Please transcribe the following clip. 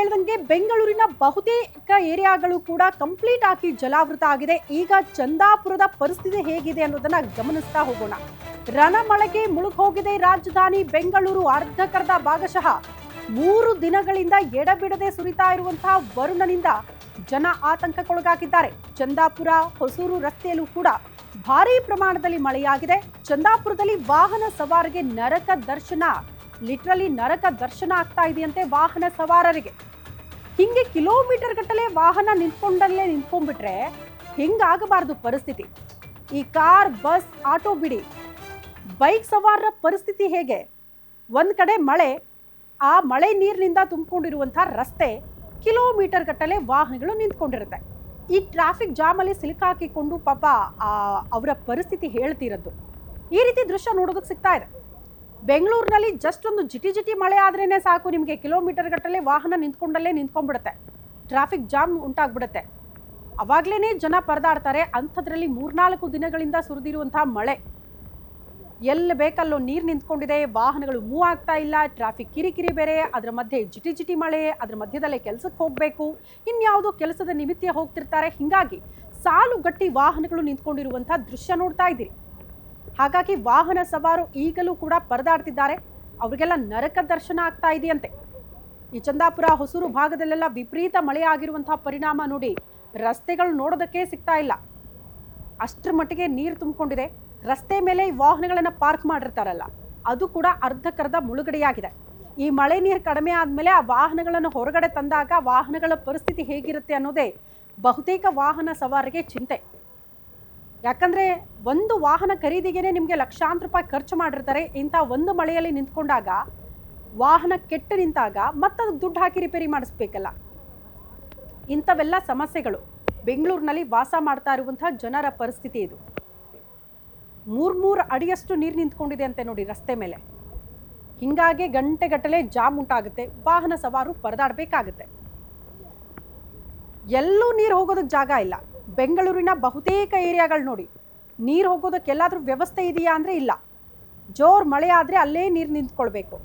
ಹೇಳ್ದಂಗೆ ಬೆಂಗಳೂರಿನ ಬಹುತೇಕ ಏರಿಯಾಗಳು ಕೂಡ ಕಂಪ್ಲೀಟ್ ಆಗಿ ಜಲಾವೃತ ಆಗಿದೆ. ಈಗ ಚಂದಾಪುರದ ಪರಿಸ್ಥಿತಿ ಹೇಗಿದೆ ಅನ್ನೋದನ್ನ ಗಮನಿಸ್ತಾ ಹೋಗೋಣ. ರಣಮಳೆಗೆ ಮುಳುಗಿ ಹೋಗಿದೆ ರಾಜಧಾನಿ ಬೆಂಗಳೂರು. ಅರ್ಧಕರ್ಧ ಭಾಗಶಃ 3 ದಿನಗಳಿಂದ ಎಡಬಿಡದೆ ಸುರಿತಾ ಇರುವಂತಹ ವರುಣನಿಂದ ಜನ ಆತಂಕಕ್ಕೊಳಗಾಗಿದ್ದಾರೆ. ಚಂದಾಪುರ ಹೊಸೂರು ರಸ್ತೆಯಲ್ಲೂ ಕೂಡ ಭಾರೀ ಪ್ರಮಾಣದಲ್ಲಿ ಮಳೆಯಾಗಿದೆ. ಚಂದಾಪುರದಲ್ಲಿ ವಾಹನ ಸವಾರರಿಗೆ ನರಕ ದರ್ಶನ, ಲಿಟ್ರಲಿ ನರಕ ದರ್ಶನ ಆಗ್ತಾ ಇದೆಯಂತೆ ವಾಹನ ಸವಾರರಿಗೆ. ಹಿಂಗೆ ಕಿಲೋಮೀಟರ್ ಗಟ್ಟಲೆ ವಾಹನ ನಿಂತ್ಕೊಂಡ್ಬಿಟ್ರೆ ಹಿಂಗಾಗಬಾರದು ಪರಿಸ್ಥಿತಿ. ಈ ಕಾರ್, ಬಸ್, ಆಟೋ ಬಿಡಿ, ಬೈಕ್ ಸವಾರರ ಪರಿಸ್ಥಿತಿ ಹೇಗೆ? ಒಂದ್ ಕಡೆ ಮಳೆ, ಆ ಮಳೆ ನೀರಿನಿಂದ ತುಂಬಿಕೊಂಡಿರುವಂತಹ ರಸ್ತೆ, ಕಿಲೋಮೀಟರ್ ಗಟ್ಟಲೆ ವಾಹನಗಳು ನಿಂತ್ಕೊಂಡಿರುತ್ತೆ. ಈ ಟ್ರಾಫಿಕ್ ಜಾಮ್ ಅಲ್ಲಿ ಸಿಲುಕಾಕಿಕೊಂಡು ಪಾಪ ಅವರ ಪರಿಸ್ಥಿತಿ ಹೇಳ್ತಿರೋದು. ಈ ರೀತಿ ದೃಶ್ಯ ನೋಡೋದಕ್ಕೆ ಸಿಗ್ತಾ ಇದೆ. ಬೆಂಗಳೂರಿನಲ್ಲಿ ಜಸ್ಟ್ ಒಂದು ಜಿಟಿ ಮಳೆ ಆದ್ರೇನೆ ಸಾಕು, ನಿಮಗೆ ಕಿಲೋಮೀಟರ್ ಗಟ್ಟಲೆ ವಾಹನ ನಿಂತ್ಕೊಂಡ್ಬಿಡುತ್ತೆ, ಟ್ರಾಫಿಕ್ ಜಾಮ್ ಉಂಟಾಗ್ಬಿಡುತ್ತೆ. ಅವಾಗ್ಲೇನೆ ಜನ ಪರದಾಡ್ತಾರೆ. ಅಂಥದ್ರಲ್ಲಿ 3-4 ದಿನಗಳಿಂದ ಸುರಿದಿರುವಂತಹ ಮಳೆ, ಎಲ್ಲಿ ಬೇಕಲ್ಲೋ ನೀರು ನಿಂತ್ಕೊಂಡಿದೆ, ವಾಹನಗಳು ಮೂವ್ ಆಗ್ತಾ ಇಲ್ಲ, ಟ್ರಾಫಿಕ್ ಕಿರಿಕಿರಿ ಬೇರೆ, ಅದರ ಮಧ್ಯೆ ಜಿಟಿ ಮಳೆ, ಅದರ ಮಧ್ಯದಲ್ಲೇ ಕೆಲಸಕ್ಕೆ ಹೋಗಬೇಕು, ಇನ್ಯಾವುದೋ ಕೆಲಸದ ನಿಮಿತ್ತ ಹೋಗ್ತಿರ್ತಾರೆ. ಹಿಂಗಾಗಿ ಸಾಲುಗಟ್ಟಿ ವಾಹನಗಳು ನಿಂತ್ಕೊಂಡಿರುವಂತಹ ದೃಶ್ಯ ನೋಡ್ತಾ ಇದ್ದೀರಿ. ಹಾಗಾಗಿ ವಾಹನ ಸವಾರು ಈಗಲೂ ಕೂಡ ಪರದಾಡ್ತಿದ್ದಾರೆ. ಅವರಿಗೆಲ್ಲ ನರಕ ದರ್ಶನ ಆಗ್ತಾ ಇದೆಯಂತೆ. ಈ ಚಂದಾಪುರ ಹೊಸೂರು ಭಾಗದಲ್ಲೆಲ್ಲ ವಿಪರೀತ ಮಳೆ ಆಗಿರುವಂತಹ ಪರಿಣಾಮ ನೋಡಿ ರಸ್ತೆಗಳು ನೋಡೋದಕ್ಕೆ ಸಿಗ್ತಾ ಇಲ್ಲ. ಅಷ್ಟರ ಮಟ್ಟಿಗೆ ನೀರು ತುಂಬಿಕೊಂಡಿದೆ. ರಸ್ತೆ ಮೇಲೆ ಈ ವಾಹನಗಳನ್ನ ಪಾರ್ಕ್ ಮಾಡಿರ್ತಾರಲ್ಲ, ಅದು ಕೂಡ ಅರ್ಧಕರ್ಧ ಮುಳುಗಡೆಯಾಗಿದೆ. ಈ ಮಳೆ ನೀರು ಕಡಿಮೆ ಆದ್ಮೇಲೆ ಆ ವಾಹನಗಳನ್ನು ಹೊರಗಡೆ ತಂದಾಗ ವಾಹನಗಳ ಪರಿಸ್ಥಿತಿ ಹೇಗಿರುತ್ತೆ ಅನ್ನೋದೇ ಬಹುತೇಕ ವಾಹನ ಸವಾರರಿಗೆ ಚಿಂತೆ. ಯಾಕಂದ್ರೆ ಒಂದು ವಾಹನ ಖರೀದಿಗೆನೆ ನಿಮಗೆ ಲಕ್ಷಾಂತರ ರೂಪಾಯಿ ಖರ್ಚು ಮಾಡಿರ್ತಾರೆ. ಇಂಥ ಒಂದು ಮಳೆಯಲ್ಲಿ ನಿಂತ್ಕೊಂಡಾಗ, ವಾಹನ ಕೆಟ್ಟು ನಿಂತಾಗ ಮತ್ತದಕ್ಕೆ ದುಡ್ಡು ಹಾಕಿ ರಿಪೇರಿ ಮಾಡಿಸ್ಬೇಕಲ್ಲ. ಇಂಥವೆಲ್ಲ ಸಮಸ್ಯೆಗಳು ಬೆಂಗಳೂರಿನಲ್ಲಿ ವಾಸ ಮಾಡ್ತಾ ಇರುವಂತಹ ಜನರ ಪರಿಸ್ಥಿತಿ ಇದು. 3 ಅಡಿಯಷ್ಟು ನೀರು ನಿಂತ್ಕೊಂಡಿದೆ ಅಂತೆ ನೋಡಿ ರಸ್ತೆ ಮೇಲೆ. ಹಿಂಗಾಗಿ ಗಂಟೆಗಟ್ಟಲೆ ಜಾಮ್ ಉಂಟಾಗುತ್ತೆ, ವಾಹನ ಸವಾರು ಪರದಾಡಬೇಕಾಗುತ್ತೆ. ಎಲ್ಲೂ ನೀರು ಹೋಗೋದಕ್ಕೆ ಜಾಗ ಇಲ್ಲ. ಬೆಂಗಳೂರಿನ ಬಹುತೇಕ ಏರಿಯಾಗಳು ನೋಡಿ, ನೀರು ಹೋಗೋದಕ್ಕೆ ಎಲ್ಲಾದ್ರೂ ವ್ಯವಸ್ಥೆ ಇದೆಯಾ ಅಂದರೆ ಇಲ್ಲ. ಜೋರು ಮಳೆ ಆದರೆ ಅಲ್ಲೇ ನೀರು ನಿಂತ್ಕೊಳ್ಬೇಕು.